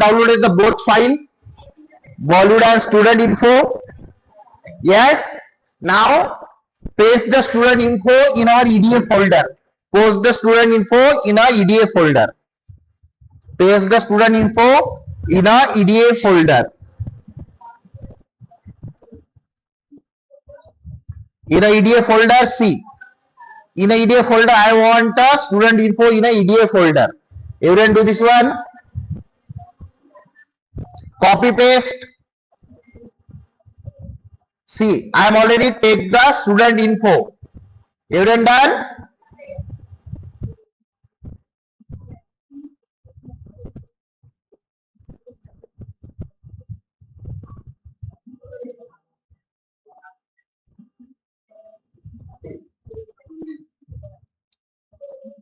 downloaded the both file, Bollywood and student info. Yes. Now paste the student info in our EDA folder. Post the student info in our EDA folder. Paste the student info in our EDA folder. In a EDA folder, see. In a EDA folder, I want a student info in a EDA folder. Everyone do this one. Copy paste. See, I am already take the student info. Everyone done?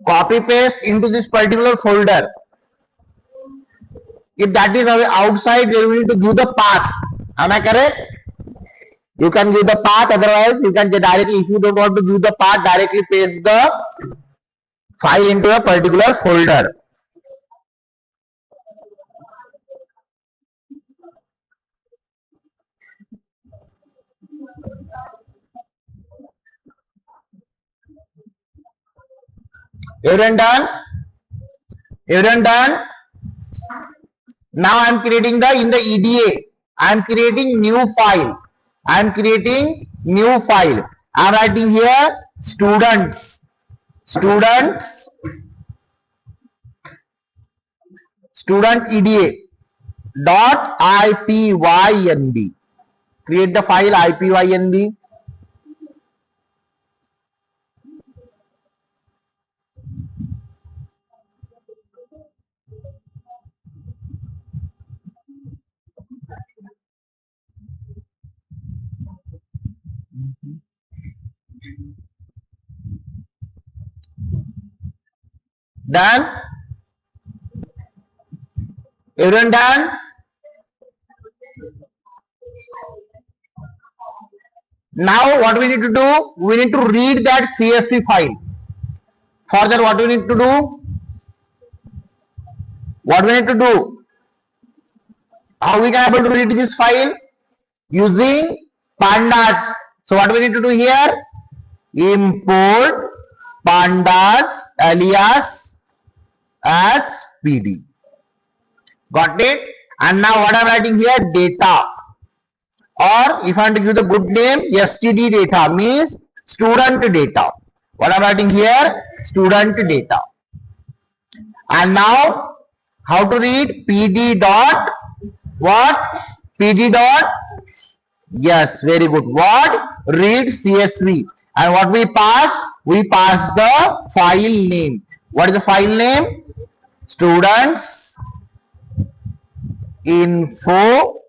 Copy paste into this particular folder. If that is outside, you need to give the path. Am I correct? You can give the path, otherwise you can directly, if you don't want to give the path, directly paste the file into a particular folder. Everyone done? Everyone done? Now I am creating in the EDA. I am creating new file. I am creating new file. I am writing here students student EDA dot IPYNB. Create the file IPYNB. Done? Everyone done? Now what we need to do? We need to read that CSV file. For that, what we need to do? What we need to do? How we can able to read this file? Using pandas. So what we need to do here? Import pandas alias as PD. Got it? And now what I am writing here? Data. Or if I want to give the good name, STD data means student data. What I am writing here? Student data. And now how to read? PD dot what? PD dot, yes, very good. What? Read CSV. And what we pass? We pass the file name. What is the file name? Students info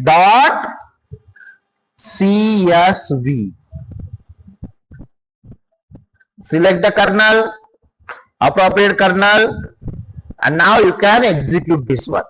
dot CSV. Select the kernel, appropriate kernel, and now you can execute this one.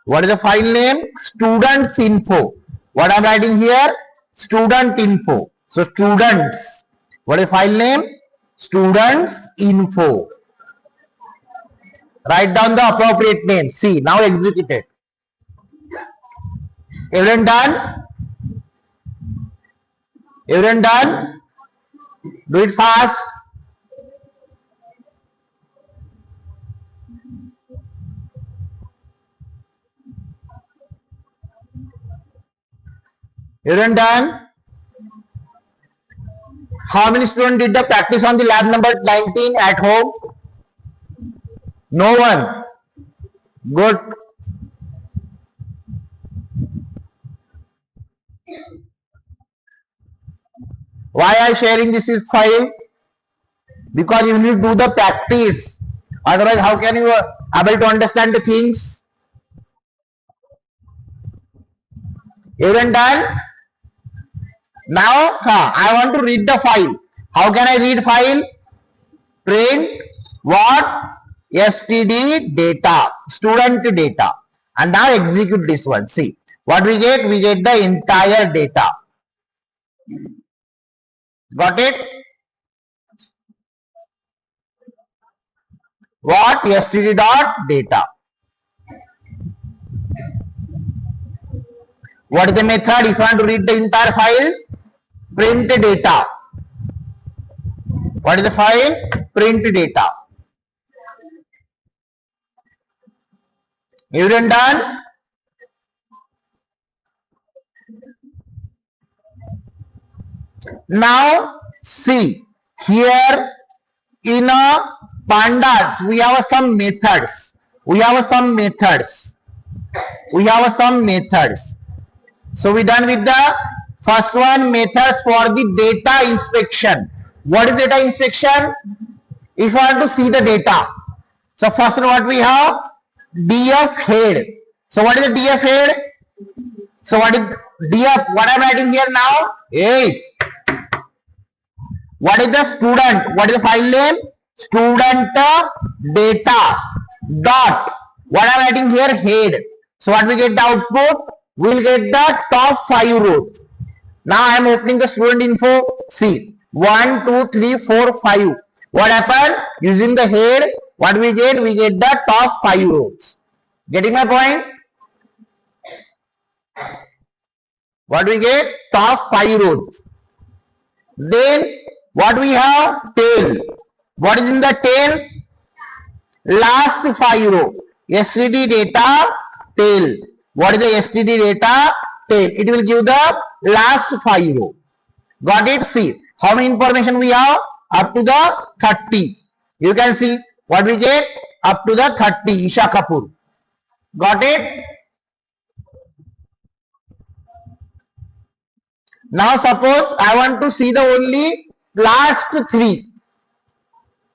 What is the file name? Students info. What I am writing here? Student info. So students. What is the file name? Students info. Write down the appropriate name. See, now execute it. Everyone done? Everyone done? Do it fast. Everyone done? How many students did the practice on the lab number 19 at home? No one. Good. Why I am sharing this file? Because you need to do the practice. Otherwise, how can you able to understand the things? Everyone done? Now, I want to read the file. How can I read file? Print what? STD data, student data. And now execute this one. See, what we get? We get the entire data. Got it? What? STD dot data. What is the method? If you want to read the entire file, print data. What is the file? Print data. Everyone done? Now see here in a pandas we have some methods. So we done with the first one, methods for the data inspection. What is data inspection? If you want to see the data. So first what we have? DF head. So what is the DF head? So what is DF? What I'm writing here now? Hey. What is the student? What is the file name? Student data dot. What I'm writing here? Head. So what we get the output? We'll get the top 5 rows. Now I am opening the student info. See, 1, 2, 3, 4, 5. What happened? Using the head, what we get? We get the top 5 rows. Getting my point? What we get? Top 5 rows. Then what we have? Tail. What is in the tail? Last 5 row. STD data tail. What is the STD data tail? It will give the last 5 row. Got it? See how many information we have? Up to the 30. You can see what we get up to the 30. Isha Kapoor. Got it? Now suppose I want to see the only last 3.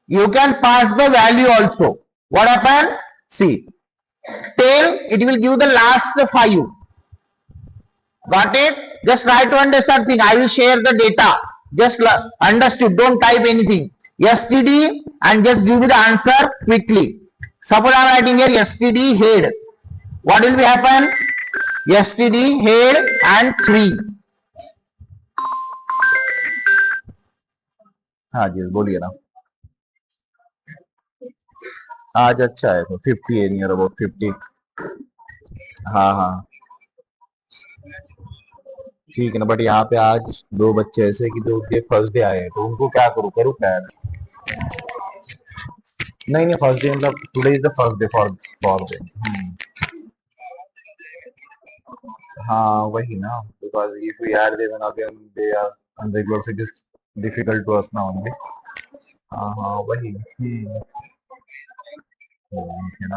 You can pass the value also. What happened? See, tail, it will give the last 5. Got it? Just try to understand thing. I will share the data. Just understood. Don't type anything. STD and just give me the answer quickly. Suppose I am writing here STD head. What will be happen? STD head and 3. हाँ जी बोलिए ना. आज अच्छा है तो 50 है near about 50. हाँ हाँ ठीक है ना. बट यहाँ पे आज 2 बच्चे ऐसे कि जो उनके फर्स्ट डे आए हैं तो उनको क्या करूँ क्या? नहीं फर्स्ट डे मतलब today is the first day for day. हाँ वही ना, because if we add them again they are unregular so it is difficult to us now only. हाँ वही.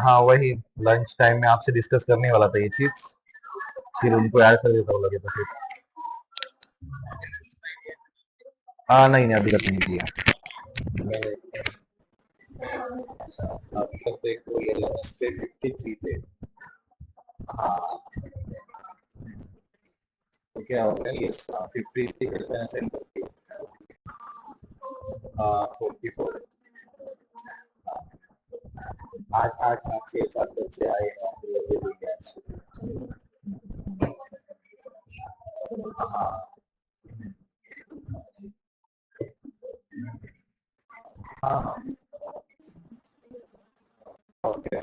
हाँ वही लंच टाइम में आपसे डिस्कस करने वाला था ये चीज, फिर उनको ऐड कर देता हूँ लगे तो फिर. हाँ नहीं अभी तक नहीं किया. अब तक देखो ये LMS पे 53 थे. हाँ तो क्या हो गया ये 53 कैसे सेंड करती है. 44 आज 8 6 7 बच्चे आए हैं. हाँ हाँ ओके.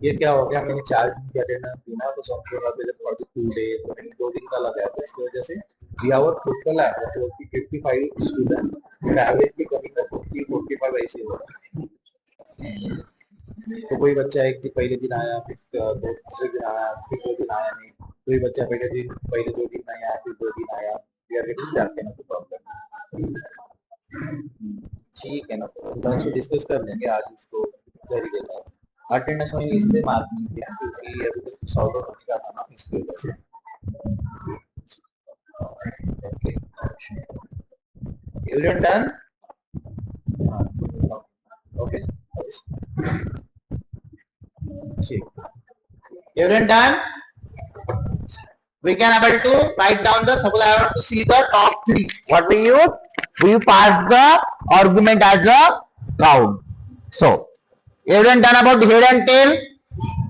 ये क्या हो गया, मैंने 4 दिन की अटेंडेंस दी ना तो सॉफ्टवेयर अवेलेबल 2 डेज तो मैंने 2 दिन का लगाया था. इसकी वजह से वी आवर टोटल है 55 स्टूडेंट एवरेज की कमी का 40-45 ऐसे हो रहा है. तो कोई बच्चा एक दिन पहले दिन आया, फिर दूसरे दिन आया, फिर 2 दिन आया नहीं. कोई बच्चा पहले 2 दिन नहीं आया, फिर 2 दिन आया. We are getting that kind of problem. ठीक है ना, तो डिस्कस कर लेंगे आज इसको. Very good. अटेंडेंस में इसलिए मार्क नहीं किया क्योंकि अभी तक सॉल्व होने का था ना, इसकी वजह से. Okay everyone done. Okay Everyone done? We can able to write down the, suppose I want to see the top 3. What we use? We pass the argument as a count. So, everyone done about head and tail?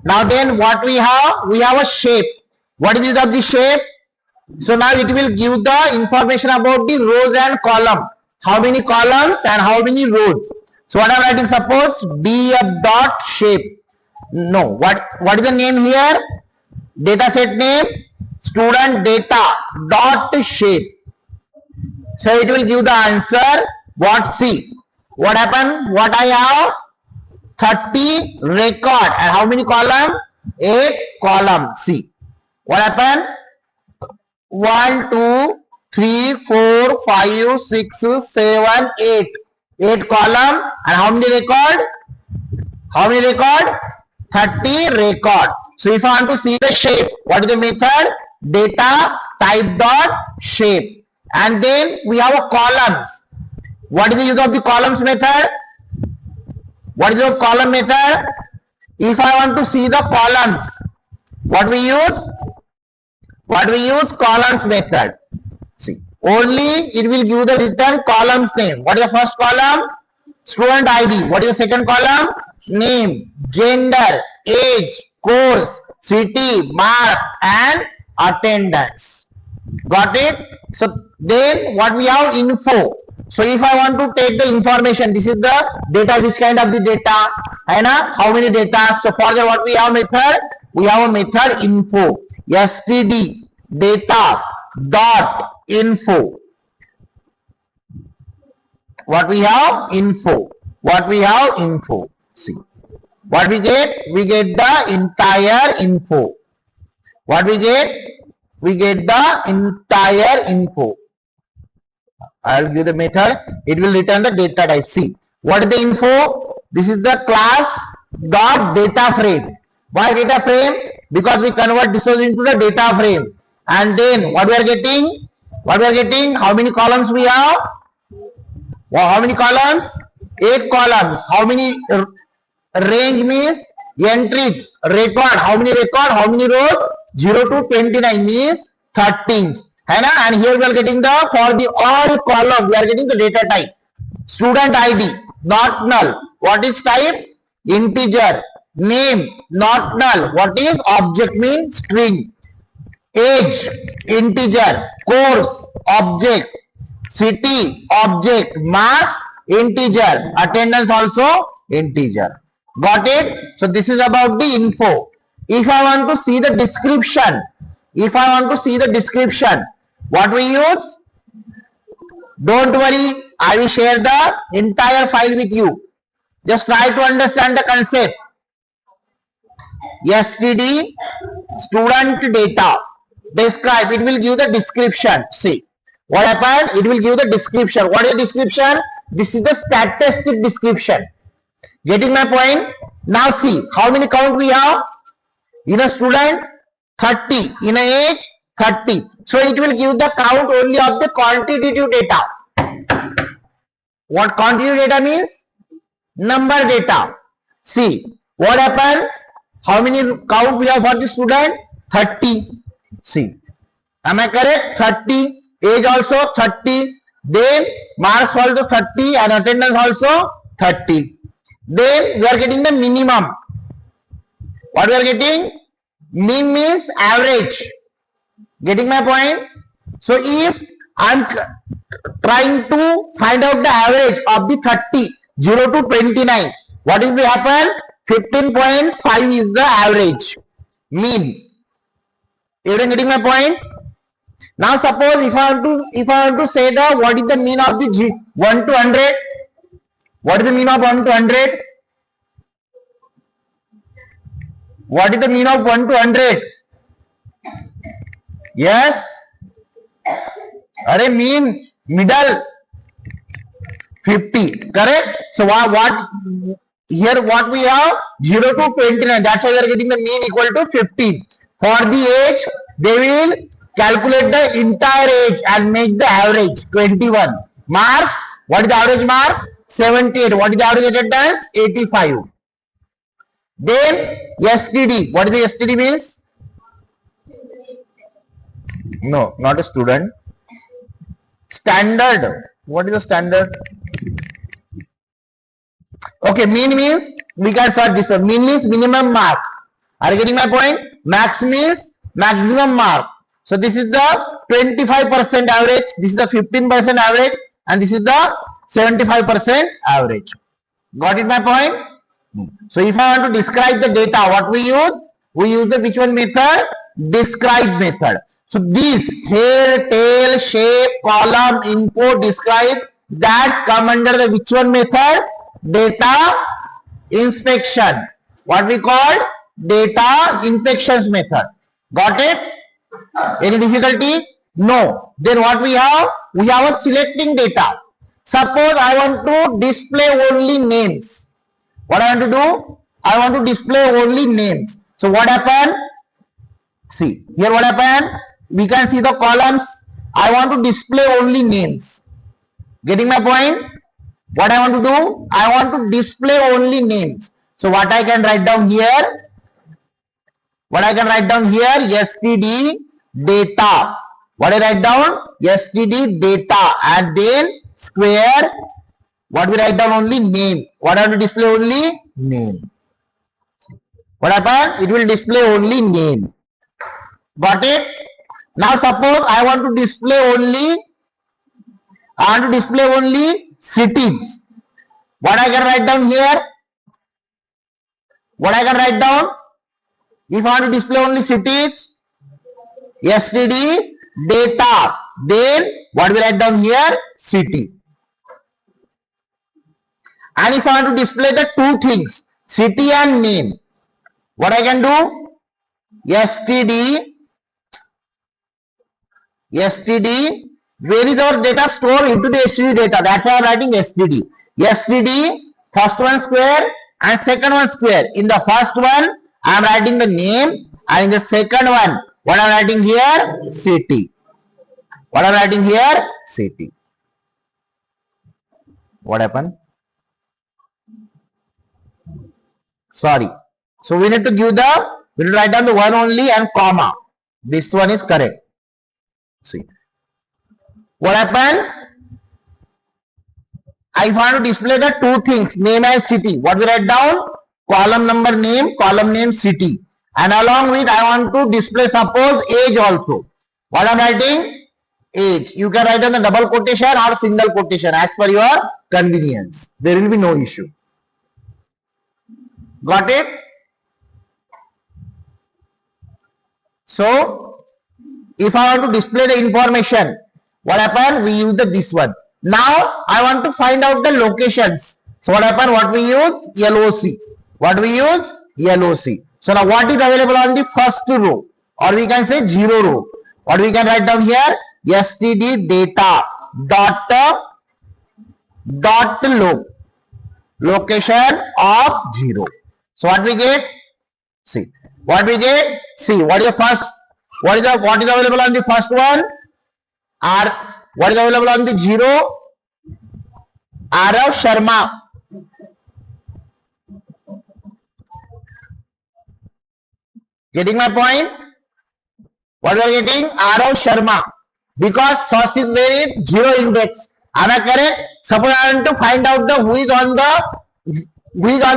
Now then what we have? We have a shape. What is it of the shape? So now it will give the information about the rows and column. How many columns and how many rows. So what I am writing, suppose df dot shape. No, what is the name here? Data set name student data dot shape. So it will give the answer. What? See what happened? What I have? 30 record and how many column? 8 column. See what happened? 1 2 3 4 5 6 7 8 8 column and how many record? How many record? 30 record. So if I want to see the shape, what is the method? Data type dot shape, and then we have a columns. What is the use of the columns method? What is the column method? If I want to see the columns, what we use? What we use? Columns method. See, only it will give the written columns name. What is the first column? Student ID. What is the second column? Name, gender, age, course, city, marks, and attendance. Got it? So then what we have? Info. So if I want to take the information, this is the data. Which kind of the data? And how many data? So for that, what we have method? We have a method info. std data dot info. What we have? Info. What we have? Info. See what we get? We get the entire info. What we get? We get the entire info. I will give the method. It will return the data type. See what is the info? This is the class dot data frame. Why data frame? Because we convert this into the data frame. And then what we are getting? What we are getting? How many columns we have? Well, how many columns? 8 columns. How many range means entries? Record. How many record? How many rows? 0 to 29 means 13. And here we are getting the, for the all column, we are getting the data type. Student ID, not null. What is type? Integer. Name, not null. What is? Object means string. Age, integer. Course, object. City, object. Marks, integer. Attendance also integer. Got it? So this is about the info. If I want to see the description, what we use? Don't worry, I will share the entire file with you. Just try to understand the concept. std student data describe. It will give the description. See what happened? It will give the description. What is the description? This is the statistic description. Getting my point? Now see how many count we have in a student? 30. In a age? 30. So it will give the count only of the quantitative data. What quantitative data means? Number data. See what happened? How many count we have for the student? 30. See, am I correct? 30. Age also 30. Then marks also 30 and attendance also 30. Then we are getting the minimum. What we are getting? Mean means average. Getting my point? So if I am trying to find out the average of the 30, 0 to 29, what will happen? 15.5 is the average. Mean. Everyone getting my point? Now suppose if I want to say the what is the mean of the 1 to 100? What is the mean of 1 to 100? What is the mean of 1 to 100? Yes? Are mean middle 50. Correct? So what here what we have? 0 to 29. That's why we are getting the mean equal to 50. For the age, they will calculate the entire age and make the average 21. Marks, what is the average mark? 78. What is the average attendance? 85. Then STD. What is the STD means? No, not a student. Standard. What is the standard? Okay, mean means we can search this one. Mean means minimum mark. Are you getting my point? Max means maximum mark. So this is the 25% average, this is the 15% average, and this is the 75% average. Got it my point? So if I want to describe the data, what we use the which one method? Describe method. So this hair, tail, shape, column, info, describe, that's come under the which one method? Data inspection. What we call data inspections method. Got it? Any difficulty? No. Then what we have? We have a selecting data. Suppose I want to display only names. What I want to do? I want to display only names. So what happened? See, here what happened? We can see the columns. I want to display only names. Getting my point? What I want to do? I want to display only names. So what I can write down here? What I can write down here? STD data. What I write down? STD data. And then square. What we write down? Only name. What I want to display? Only name. What happened? It will display only name. Got it? Now suppose I want to display only cities. What I can write down here? What I can write down? If I want to display only cities, STD data. Then what we write down here? City. And if I want to display the two things, city and name, what I can do? STD. Where is our data stored? Into the STD data. That's why I am writing STD. STD, first one square and second one square. In the first one, I am writing the name, and in the second one, what I am writing here? City. What I am writing here? City. What happened? Sorry. So we need to we will write down the one only and comma. This one is correct. See. What happened? I want to display the two things, name and city. What we write down? Column number name, column name city. And along with I want to display suppose age also. What I am writing? Age. You can write on the double quotation or single quotation as per your convenience. There will be no issue. Got it? So, if I want to display the information, what happened? We use this one. Now, I want to find out the locations. So, what happened? What we use? LOC. What we use? LOC. So, now what is available on the first row? Or we can say 0 row. What we can write down here? STD data dot location of 0. So, what we get? See. What we get? See. What is the first? What is available on the first one? What is available on the 0? Arav Sharma. Getting my point? What we are getting? Arav Sharma. Because first is where is 0 index. Am I correct? Suppose I want to find out who is on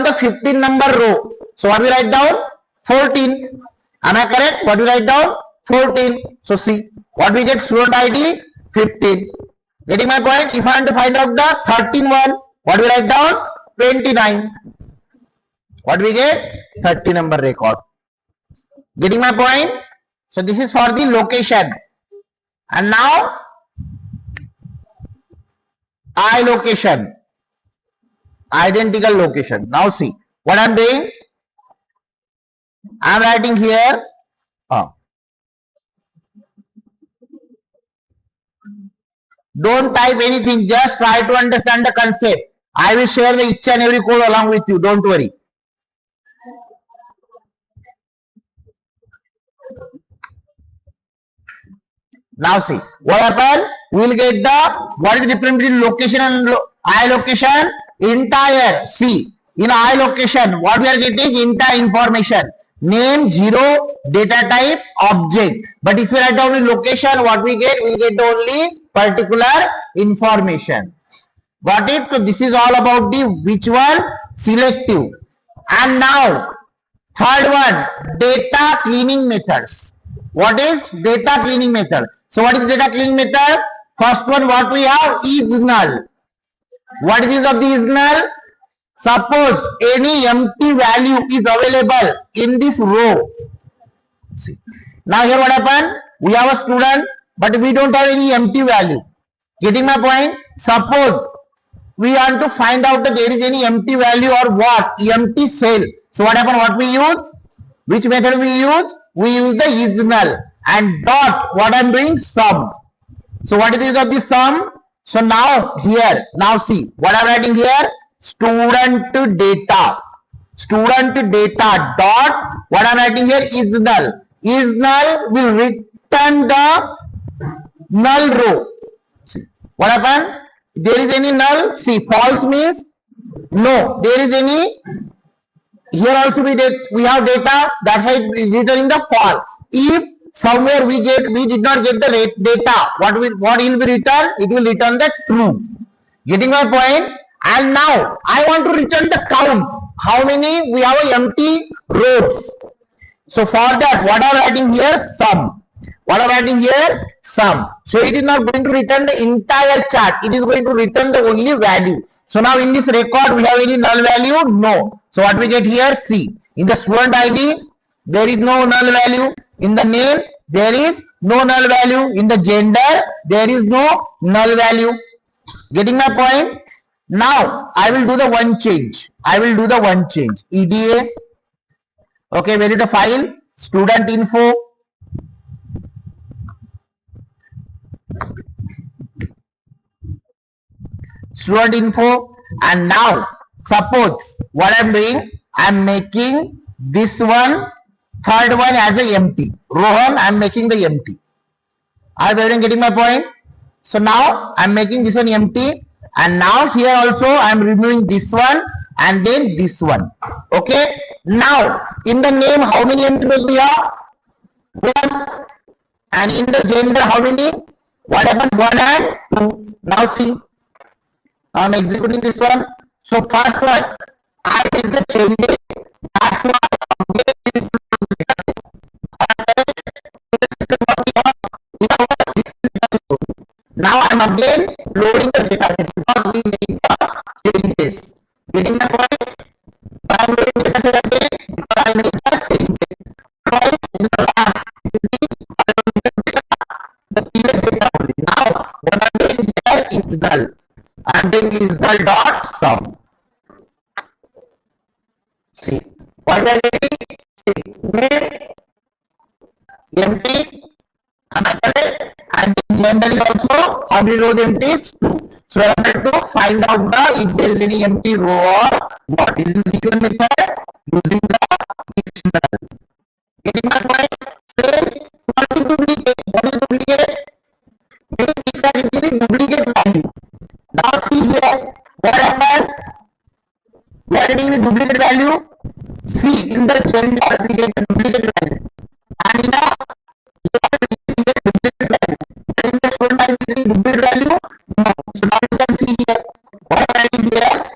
the 15 number row. So what we write down? 14. Am I correct? What we write down? 14. So see, what we get? Student ID 15. Getting my point? If I want to find out the 13 one, what we write down? 29. What we get? 30 number record. Getting my point? So this is for the location. And now I location. Identical location. Now see what I am doing. I am writing here. Don't type anything, just try to understand the concept. I will share the each and every code along with you, don't worry. Now see, what happened? We will get what is the difference between location and I location? entire. See, in I location, what we are getting? Entire information. Name, zero, data type, object. But if you write down in location, what we get? We get only particular information. Got it? So this is all about the which one? Selective. And now third one, data cleaning methods. What is data cleaning method? So what is data cleaning method? First one what we have is null. What is of the is null? Suppose any empty value is available in this row. See. Now here what happened? We have a student but we don't have any empty value. Getting my point? Suppose we want to find out that there is any empty value or what? Empty cell. So what happened? What we use? Which method we use? We use the is null and dot. What I am doing? Sum. So what is the use of the sum? So now here, now see what I am writing here. Student data. Student data dot. What I am writing here is null. Is null will return the null row. See what happened? There is any null. See false means no. There is any. Here also we have data, that's why it is returning the false. If somewhere we did not get the data, what will be return? It will return the true. Getting my point? And now I want to return the count. How many? We have empty rows. So for that, what I am writing here? Sum. What I am writing here? Sum. So it is not going to return the entire chart. It is going to return the only value. So now in this record, we have any null value? No. So what we get here? C. In the student ID, there is no null value. In the name, there is no null value. In the gender, there is no null value. Getting my point? Now, I will do the one change. I will do the one change. EDA. Okay, where is the file? Student info. Student info. And now, suppose what I am doing, I am making this one, third one as a empty. Rohan, I am making the empty. Are everyone getting my point? So now I am making this one empty. And now here also I am removing this one and then this one. Okay. Now in the name, how many entries we have? 1. And in the gender, how many? What happened? 1 and 2. Now see. I am executing this one. So first one, I did the changes. That's why now I am again loading the data set because we need the changes. Getting the point? I am loading the data set again because I made the changes. Right? In the last, the period data only. Now what I am doing here is null. I am doing is null dot sum. See what we are getting? See name empty and generally also how many rows empty? 2. So I have to find out if there is any empty row or what. Is it which one method? Using the dictionary. Getting my point? Say what is duplicate? What is duplicate? Means if I am giving duplicate value. Now see here what happened? We are getting the duplicate value. See in the gender we get the duplicate value. And in the in the student I getting duplicate value. No. So now you can see here what I am here.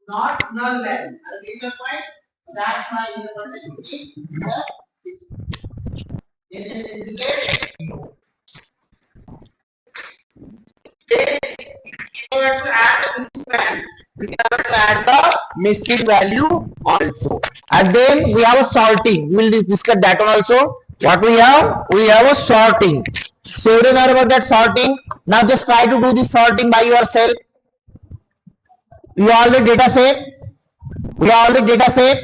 not null value. Are you getting the point? That's why in the percentage this indicates we have to add the missing value. We have to add the missing value also. And then we have a sorting. We will discuss that one also. What we have? We have a sorting. So you know about that sorting. Now just try to do this sorting by yourself. You have all the data set. We have all the data set.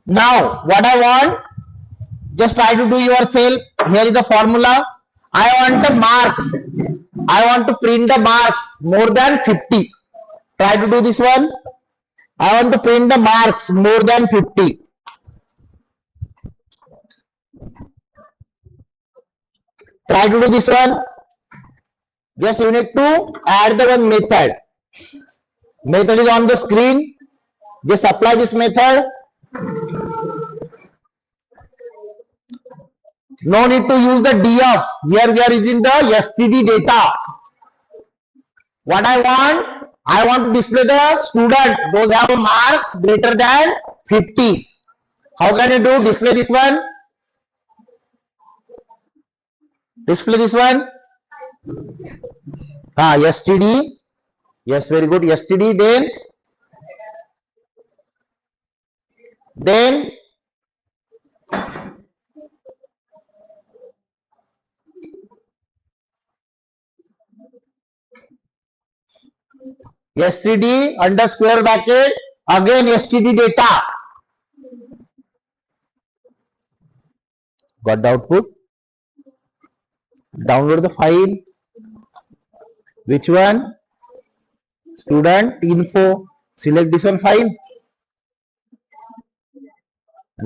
Now what I want, just try to do yourself. Here is the formula. I want the marks. I want to print the marks more than 50. Try to do this one. I want to print the marks more than 50. Try to do this one. Just you need to add the one method. Method is on the screen. Just apply this method. No need to use the df. Here we are using the std data. What I want to display the student. Those have marks greater than 50. How can you do? Display this one. Display this one. STD. Yes, very good. STD. Then STD under square bracket. Again STD data. Got the output. Download the file. Which one? Student info. Select this one file.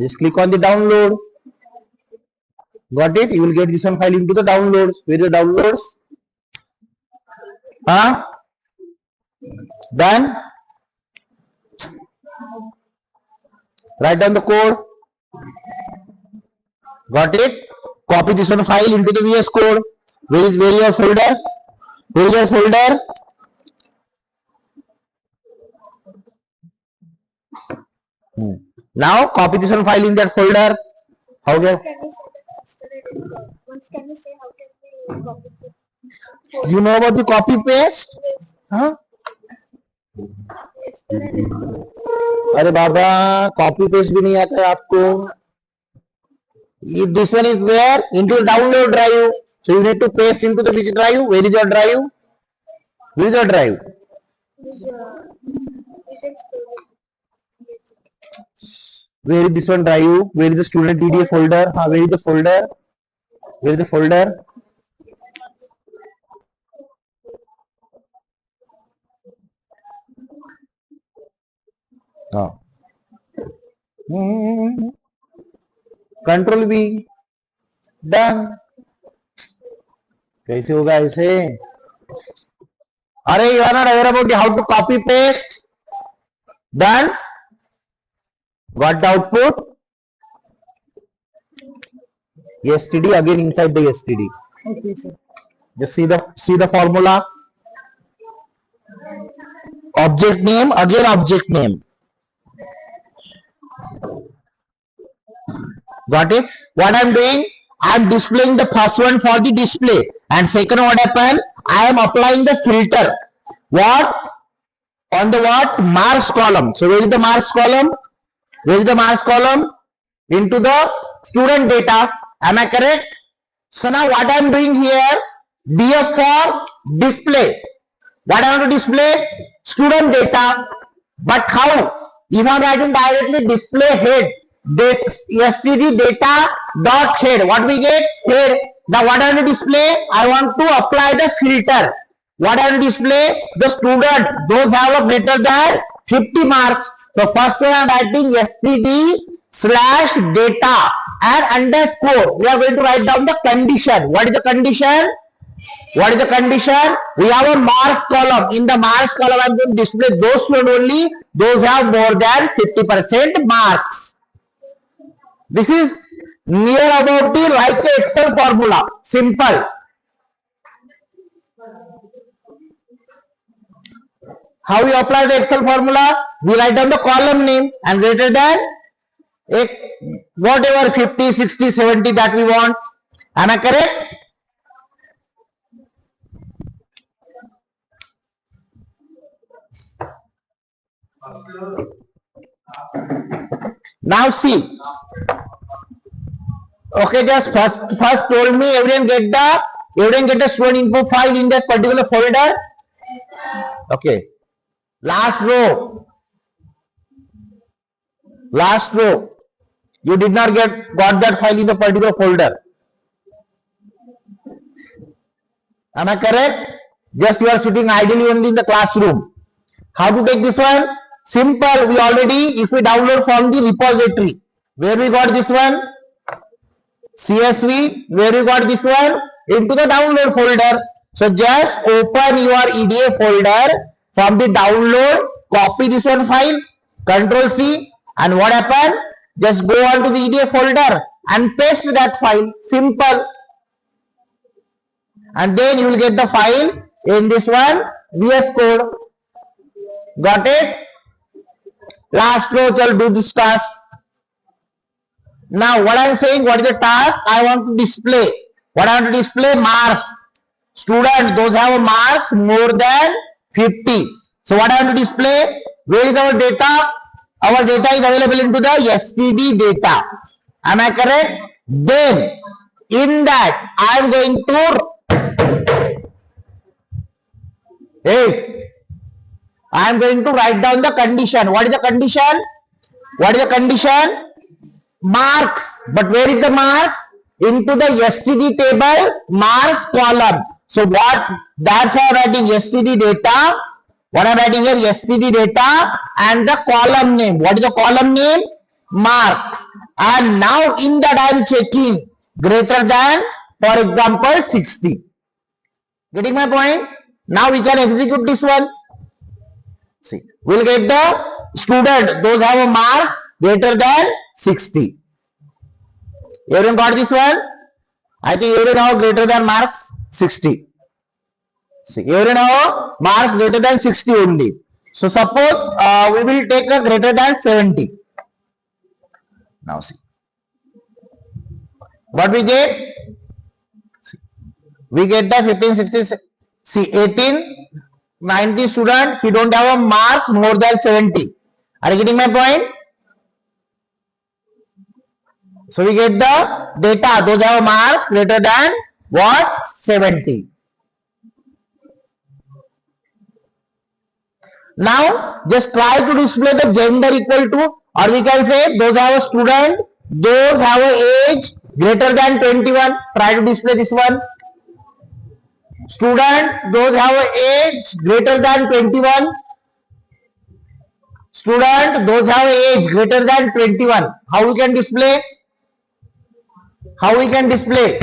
Just click on the download. Got it? You will get this one file into the downloads. Where is the downloads? Done. Write down the code. Got it? Copy this one file into the VS Code. Where is your folder? Where is your folder? Now copy this one file in that folder. How can you say how can we copy paste? You know about the copy paste? Huh? अरे बाबा copy paste भी नहीं आता है आपको. If this one is where into the download drive, so you need to paste into the which drive? Where is your drive? Where is your drive? Where is this one drive? Where is the student DDA folder? Where is the folder? Where is the folder? Control V. Done. कैसे होगा ऐसे? अरे you are not aware about how to copy paste. Done. Got the output. STD again inside the STD. Okay, sir. Just see the formula. Object name, again object name. Got it? What I'm doing, I'm displaying the first one for the display, and second what happened, I am applying the filter. What? On the what? Marks column. So where is the marks column? Where is the marks column? Into the student data. Am I correct? So now what I am doing here, DF for display. What I want to display? Student data. But how? If I am writing directly display head, std data dot head, what we get? Head. Now what I want to display? I want to apply the filter. What I want to display? The student, those have a greater than 50 marks. So first one I am writing std slash data and underscore. We are going to write down the condition. What is the condition? What is the condition? We have a marks column. In the marks column, I am going to display those students only. Those have more than 50% marks. This is near about the like a Excel formula. Simple. How we apply the Excel formula? We write down the column name and greater than whatever 50, 60, 70 that we want. Am I correct? Now see. Okay, just first told me everyone get the student info file in that particular folder. Okay. Last row. You did not got that file in the particular folder. Am I correct? Just you are sitting idly only in the classroom. How to take this one? Simple. We already, if we download from the repository, where we got this one? CSV. Where we got this one? Into the download folder. So just open your EDA folder from the download, copy this one file, Control C, and what happened? Just go on to the EDA folder and paste that file. Simple. And then you will get the file in this one, VS Code. Got it? Last row shall do this task. Now what I am saying, what is the task? I want to display. What I want to display? Marks. Students, those have marks more than 50. So what I want to display? Where is our data? Our data is available into the STD data. Am I correct? Then in that I am going to I am going to write down the condition. What is the condition? What is the condition? Marks. But where is the marks? Into the STD table, marks column. So what? That's why I am writing STD data. What I am writing here? STD data and the column name. What is the column name? Marks. And now in that I am checking greater than, for example, 60. Getting my point? Now we can execute this one. See, we will get the student, those have a marks greater than 60. Everyone got this one? I think everyone have greater than marks 60. See, everyone have marks greater than 60 only. So suppose we will take a greater than 70. Now see. What we get? See, we get the 15, 16, see 18, 90 student, he don't have a mark more than 70. Are you getting my point? So we get the data, those have marks greater than what? 70. Now just try to display the gender equal to, or we can say those have a student, those have a age greater than 21. Try to display this one. Student, those have a age greater than 21. Student, those have a age greater than 21. How we can display? How we can display?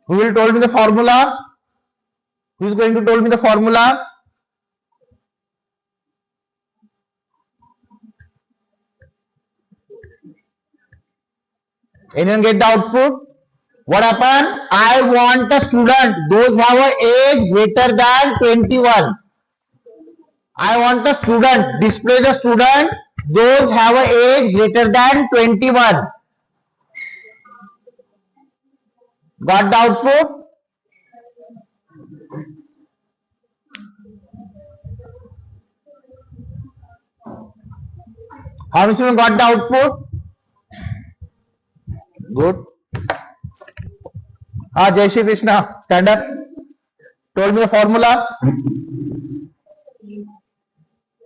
Who will tell me the formula? Who is going to tell me the formula? Anyone get the output? What happened? I want a student, those have a age greater than 21. I want a student, display the student, those have a age greater than 21. Got the output? How many students got the output? Good. Jai Shri Krishna, stand up. Told me the formula.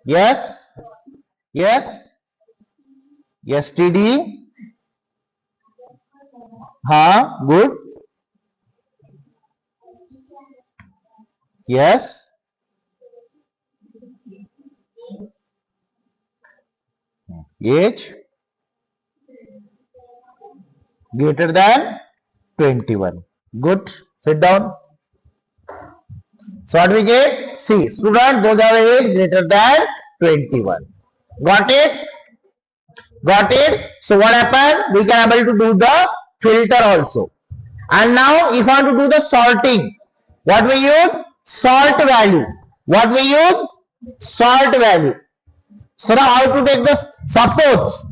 Yes. Yes. STD. Good. Yes. Age greater than 21. Good. Sit down. So what we get? See, student, those have age greater than 21. Got it? Got it? So what happened? We can able to do the filter also. And now if I want to do the sorting, what we use? Sort value. What we use? Sort value. So now how to take this? Suppose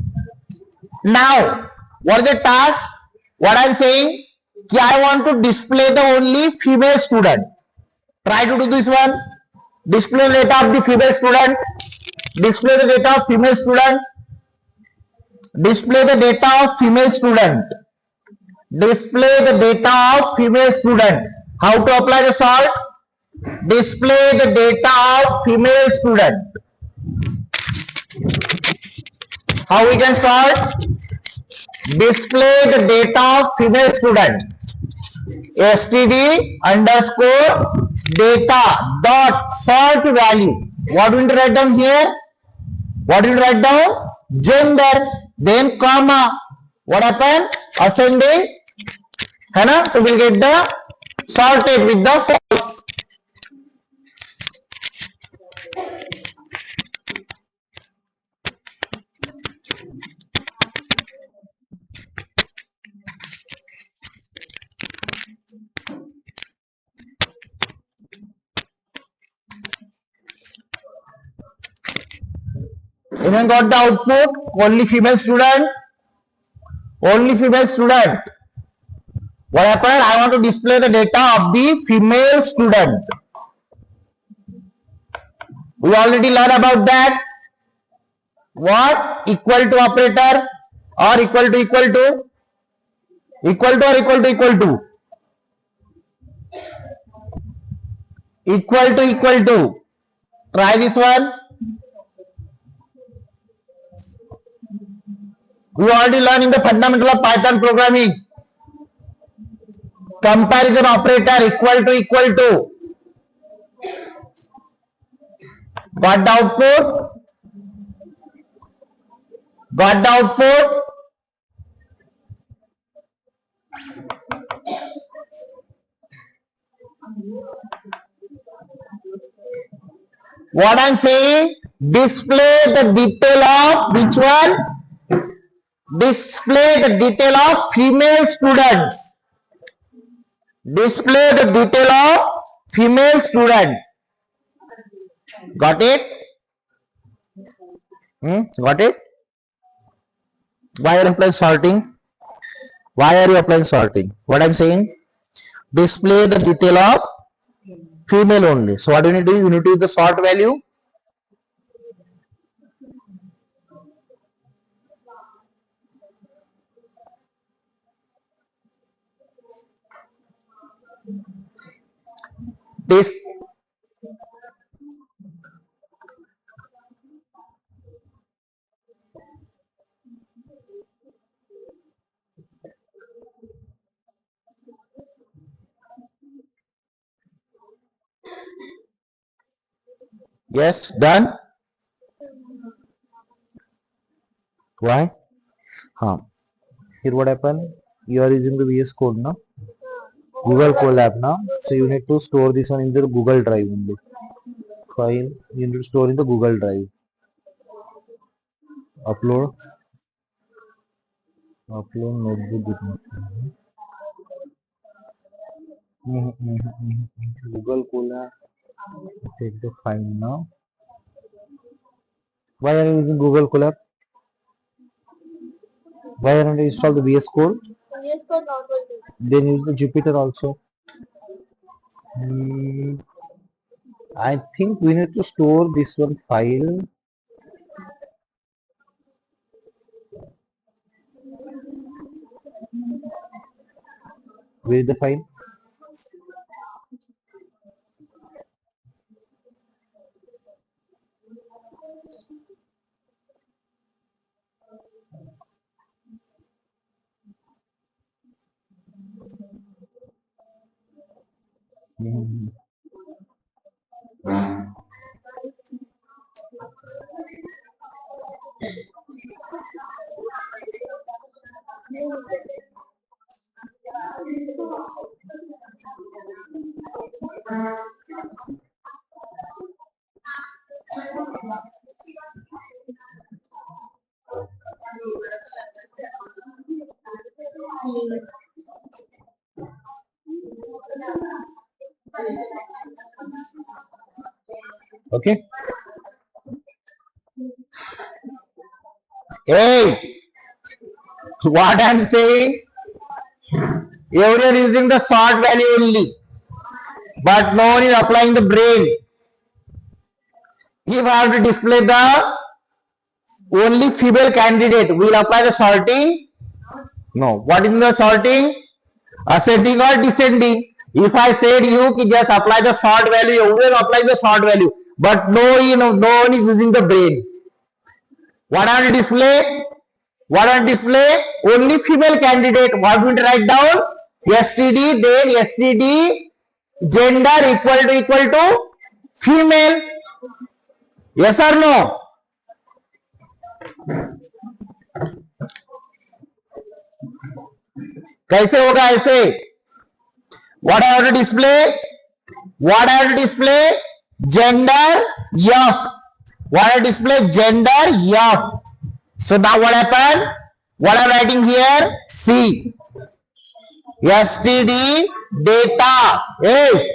now what is the task? What I am saying? I want to display the only female student. Try to do this one. Display the data of the female student. Display the data of female student. Display the data of female student. Display the data of female student. How to apply the sort? Display the data of female student. How we can sort? Display the data of female student. std underscore data dot sort value. What will write down here? What will write down? Gender. Then comma. What happened? Ascending. है ना? So we'll get the sorted with the false. Even got the output, only female student, only female student. What happened? I want to display the data of the female student. We already learned about that. What? Equal to operator or equal to equal to? Equal to or equal to equal to? Equal to equal to. Try this one. We already learned in the fundamental of Python programming. Comparison operator equal to equal to. Got the output? Got the output? What I'm saying? Display the detail of which one? Display the detail of female students. Display the detail of female student. Got it? Got it? Why are you applying sorting? Why are you applying sorting? What I'm saying? Display the detail of female only. So what do you need to do? You need to use the sort value. This yes, done. Why? Here what happened? You are using the VS Code now. Google Colab now. So you need to store this one in the Google Drive only. File you need to store in the Google Drive. Upload notebook. Google Colab. Take the file now. Why are you using Google Colab? Why are you install the VS Code? VS Code not working. Then use the Jupyter also. I think we need to store this one file. Where is the file? Okay. Hey, what I'm saying, everyone is using the sort value only, but no one is applying the brain. If I have to display the only female candidate, we will apply the sorting. No. What is the sorting? Ascending or descending. If I said you just apply the sort value, you will apply the sort value. But no one is using the brain. What I have to display? What I have to display? Only female candidate. What we write down? STD, then STD, gender equal to female. Yes or no? कैसे होगा ऐसे? What I have to display? What I have to display? Gender F. What I have to display? Gender F. So now what happened? What I'm writing here? C. STD data. A.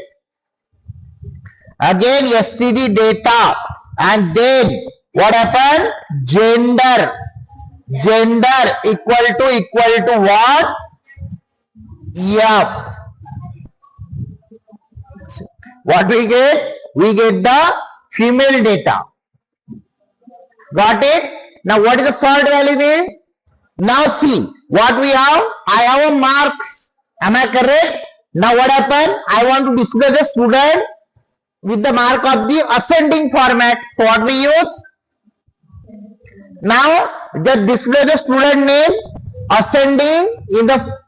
Again STD data. And then what happened? Gender. Gender equal to what? F. What we get? We get the female data. Got it? Now what is the sort value mean? Now see what we have. I have a marks. Am I correct? Now what happened? I want to display the student with the mark of the ascending format. So what we use? Now just display the student name ascending in the,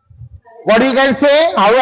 what we can say, how I